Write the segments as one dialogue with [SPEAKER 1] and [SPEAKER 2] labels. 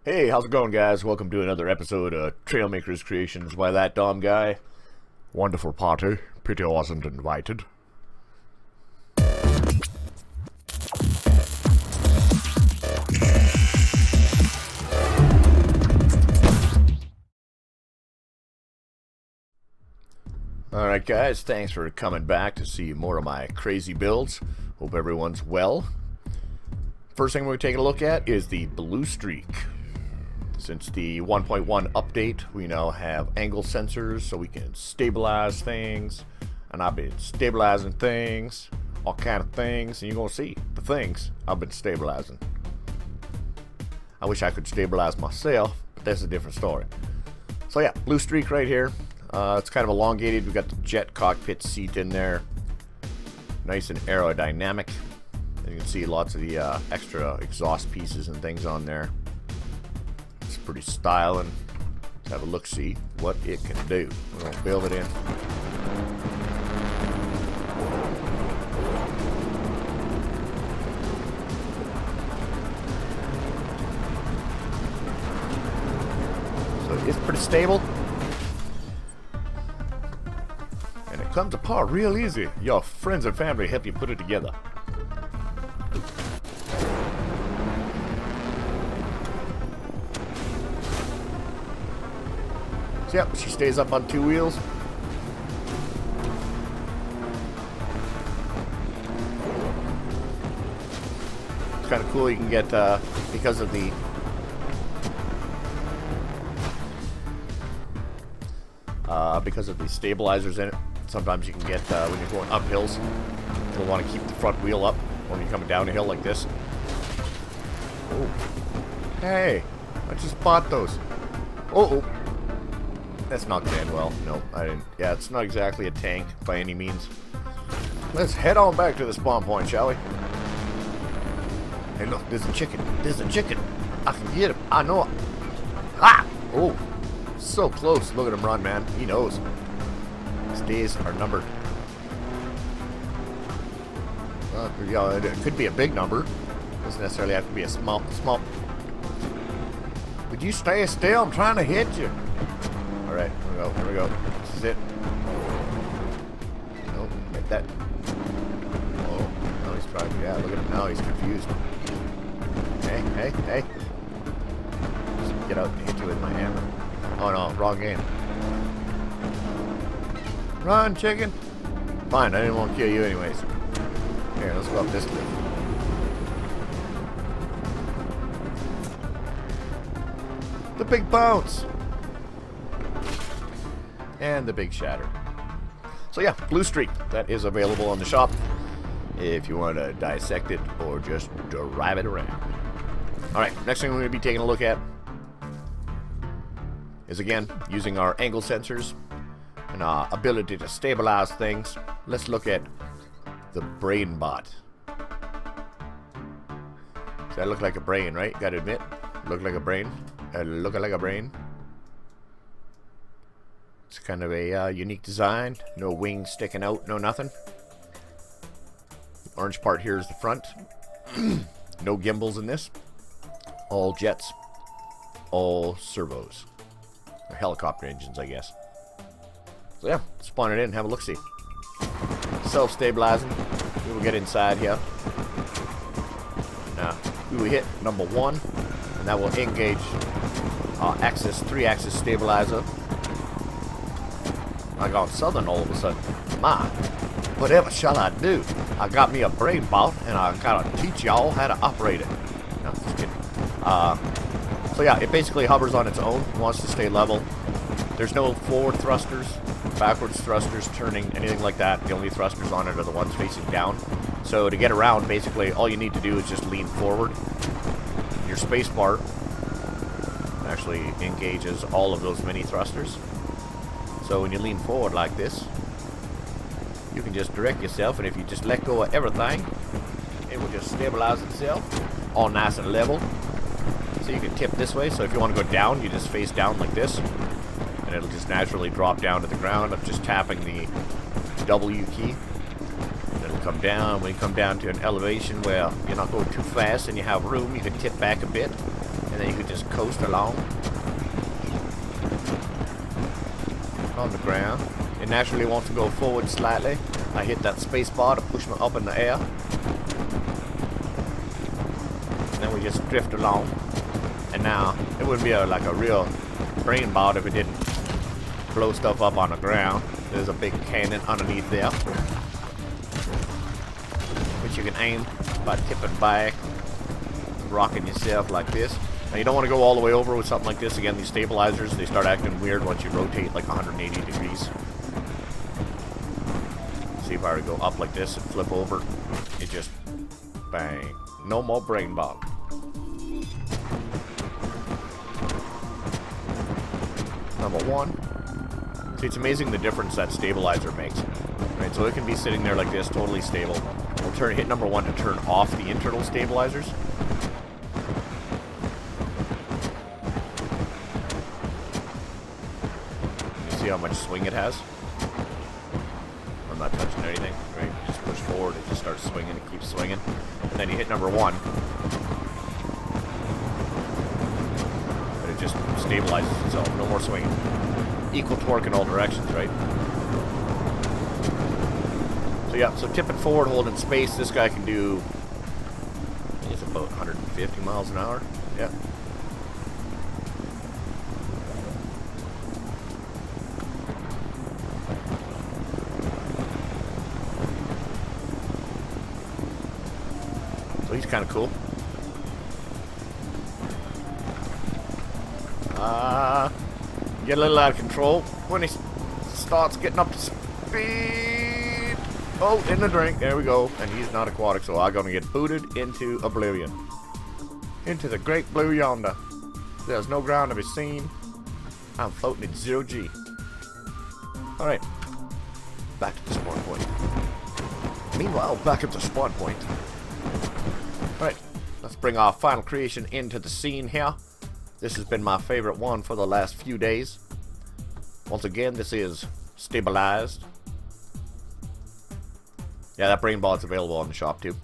[SPEAKER 1] Hey, how's it going, guys? Welcome to another episode of Trailmakers Creations by ThatDomGuy. Wonderful party. Pity I wasn't invited. Alright, guys, thanks for coming back to see more of my crazy builds. Hope everyone's well. First thing we're taking a look at is the blue streak. Since the 1.1 update, we now have angle sensors so we can stabilize things. And I've been stabilizing things, all kind of things, and you're going to see the things I've been stabilizing. I wish I could stabilize myself, but that's a different story. So yeah, blue streak right here. It's kind of elongated. We've got the jet cockpit seat in there. Nice and aerodynamic. And you can see lots of the extra exhaust pieces and things on there. It's pretty styling. Let's have a look-see what it can do. We're going to build it in. So it's pretty stable. And it comes apart real easy. Your friends and family help you put it together. So yep, she stays up on two wheels. It's kind of cool. You can get, because of the stabilizers in it, sometimes you can get, when you're going up hills, you'll want to keep the front wheel up when you're coming down a hill like this. Oh, hey, I just bought those. Oh. That's not going to end well. No, I didn't. Yeah, it's not exactly a tank by any means. Let's head on back to the spawn point, shall we? Hey, look, there's a chicken. There's a chicken. I can get him. I know it. Ah! Oh, so close. Look at him run, man. He knows. His days are numbered. Yeah, it could be a big number. Doesn't necessarily have to be a small. Would you stay still? I'm trying to hit you. Alright, here we go. This is it. Nope, get that. Oh, now he's trying. Yeah, look at him now. He's confused. Hey. Just get out and hit you with my hammer. Oh no, wrong game. Run, chicken. Fine, I didn't want to kill you anyways. Here, let's go up this cliff. The big bounce. And the big shatter. So yeah, blue streak. That is available on the shop if you want to dissect it or just drive it around. Alright, next thing we're going to be taking a look at is, again, using our angle sensors and our ability to stabilize things. Let's look at the brain bot. Does that look like a brain, right? Gotta admit, look like a brain. Look like a brain. It's kind of a unique design. No wings sticking out, no nothing. The orange part here is the front. No gimbals in this. All jets. All servos. Or helicopter engines, I guess. So yeah, spawn it in, have a look-see. Self-stabilizing. We will get inside here. Now, we will hit number 1, and that will engage our three-axis stabilizer. I got southern all of a sudden. My, whatever shall I do? I got me a brain bot, and I gotta teach y'all how to operate it. No, just kidding. So yeah, it basically hovers on its own. It wants to stay level. There's no forward thrusters, backwards thrusters, turning, anything like that. The only thrusters on it are the ones facing down. So to get around, basically, all you need to do is just lean forward. Your space bar actually engages all of those mini thrusters. So when you lean forward like this, you can just direct yourself, and if you just let go of everything, it will just stabilize itself, all nice and level. So you can tip this way, so if you want to go down, you just face down like this, and it'll just naturally drop down to the ground. I'm just tapping the W key, and it'll come down. When you come down to an elevation where you're not going too fast and you have room, you can tip back a bit, and And then you can just coast along on the ground. It naturally wants to go forward slightly. I hit that space bar to push me up in the air. And then we just drift along. And now, it wouldn't be like a real brain bout if it didn't blow stuff up on the ground. There's a big cannon underneath there, which you can aim by tipping back, rocking yourself like this. Now you don't want to go all the way over with something like this. Again, these stabilizers, they start acting weird once you rotate like 180 degrees. See, if I were to go up like this and flip over, it just bang. No more brain bog. Number one. See, it's amazing the difference that stabilizer makes. Right, so it can be sitting there like this, totally stable. We'll hit number one to turn off the internal stabilizers. You see how much swing it has? I'm not touching anything. Right, just push forward, it just starts swinging, it keeps swinging. And then you hit number one. And it just stabilizes itself, no more swinging. Equal torque in all directions, right? So yeah, so tipping forward, holding space, this guy can do, it's about 150 miles an hour. Yeah. So he's kind of cool. Get a little out of control when he starts getting up to speed. Oh, in the drink. There we go. And he's not aquatic, so I'm going to get booted into oblivion. Into the great blue yonder. There's no ground to be seen. I'm floating at 0G. Alright. Back to the spawn point. Meanwhile, back at the spawn point. Alright. Let's bring our final creation into the scene here. This has been my favorite one for the last few days. Once again, this is Stabilized. Yeah, that brain ball is available on the shop too,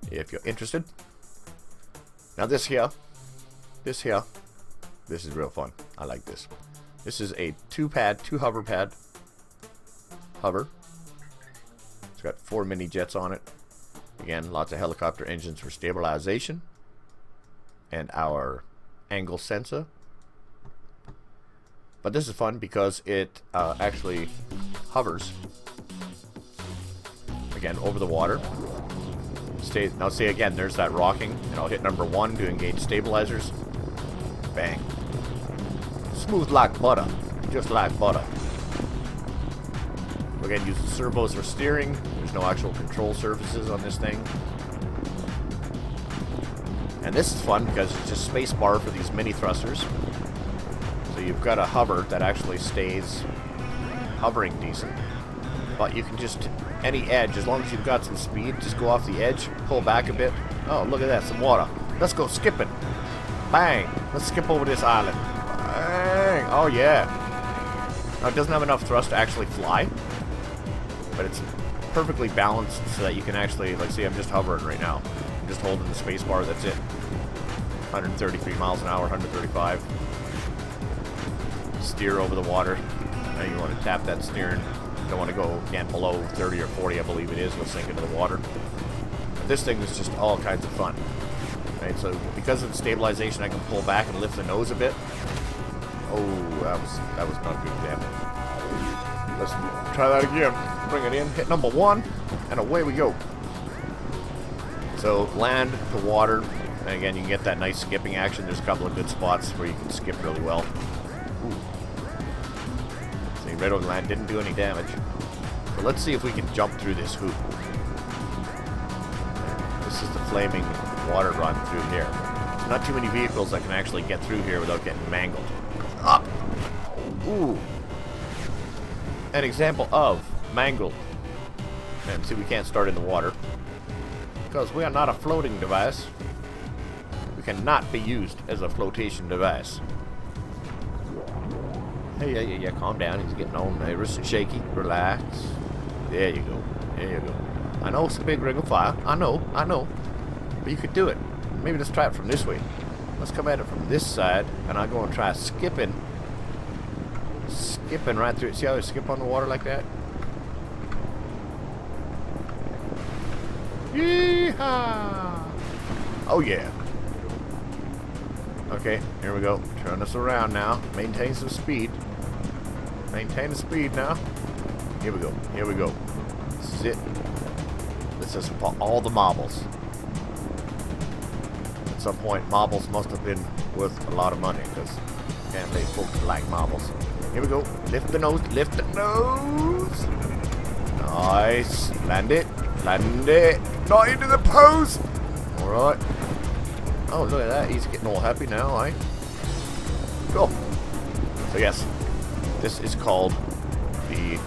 [SPEAKER 1] if you're interested. Now this is real fun. I like this. This is a two hover pad. Hover. It's got 4 mini jets on it. Again, lots of helicopter engines for stabilization. And our angle sensor. But this is fun because it actually hovers again over the water. Now see again, there's that rocking, and I'll hit number one to engage stabilizers. Bang. Smooth like butter, just like butter. Again, use the servos for steering. There's no actual control surfaces on this thing. And this is fun because it's just space bar for these mini thrusters. So you've got a hover that actually stays hovering decent. But you can just, any edge, as long as you've got some speed, just go off the edge, pull back a bit. Oh, look at that, some water. Let's go skipping. Bang. Let's skip over this island. Bang. Oh, yeah. Now, it doesn't have enough thrust to actually fly. But it's perfectly balanced so that you can actually, like, see, I'm just hovering right now. I'm just holding the space bar, that's it. 133 miles an hour, 135. Steer over the water. Now you want to tap that steering. You don't want to go, again, below 30 or 40, I believe it is. You'll sink into the water. But this thing is just all kinds of fun. Right, so because of the stabilization, I can pull back and lift the nose a bit. Oh, that was not a good example. Let's try that again. Bring it in, hit number one, and away we go. So land to water, and again you can get that nice skipping action. There's a couple of good spots where you can skip really well. Ooh. See, right over the land, didn't do any damage. So let's see if we can jump through this hoop. This is the flaming water run through here. There's not too many vehicles that can actually get through here without getting mangled. Up! Ooh! An example of mangled. And see, we can't start in the water because we are not a floating device. We cannot be used as a flotation device. Hey, yeah, calm down. He's getting all nervous and shaky. Relax. There you go. There you go. I know it's a big ring of fire. I know. But you could do it. Maybe let's try it from this way. let's come at it from this side, and I'm going to try skipping right through it. See how I skip on the water like that? Yeehaw! Oh yeah. Okay, here we go. Turn us around now. Maintain some speed. Maintain the speed now. Here we go. Here we go. This is it. This is for all the marbles. At some point, marbles must have been worth a lot of money, because can't they folks like marbles. Here we go. Lift the nose. Lift the nose. Nice. Land it. Land it. Not into the post. All right. Oh, look at that. He's getting all happy now, eh? Cool. So, yes. This is called the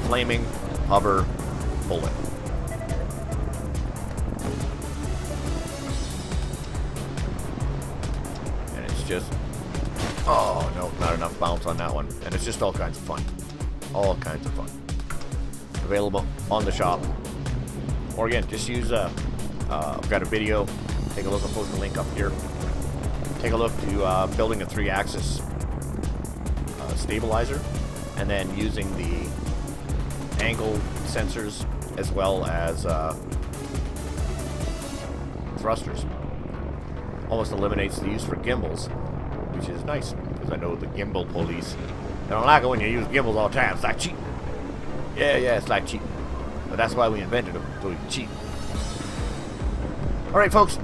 [SPEAKER 1] Flaming Hover Bullet. And it's just... Oh, no. Not enough bounce on that one. And it's just all kinds of fun. All kinds of fun. Available on the shop. Or again, just use... I've got a video. Take a look. I'll post the link up here. Take a look to building a 3-axis stabilizer, and then using the angle sensors as well as thrusters. Almost eliminates the use for gimbals, which is nice because I know the gimbal police. They don't like it when you use gimbals all the time. It's like cheap. Yeah, it's like cheap. But that's why we invented them, so we can cheat. Alright folks,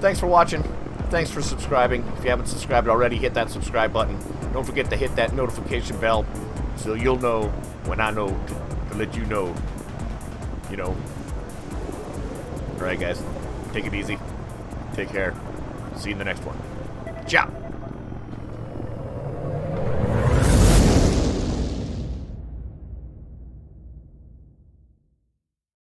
[SPEAKER 1] thanks for watching, thanks for subscribing. If you haven't subscribed already, hit that subscribe button. Don't forget to hit that notification bell so you'll know when I know to let you know. Alright guys, take it easy, take care, see you in the next one. Ciao!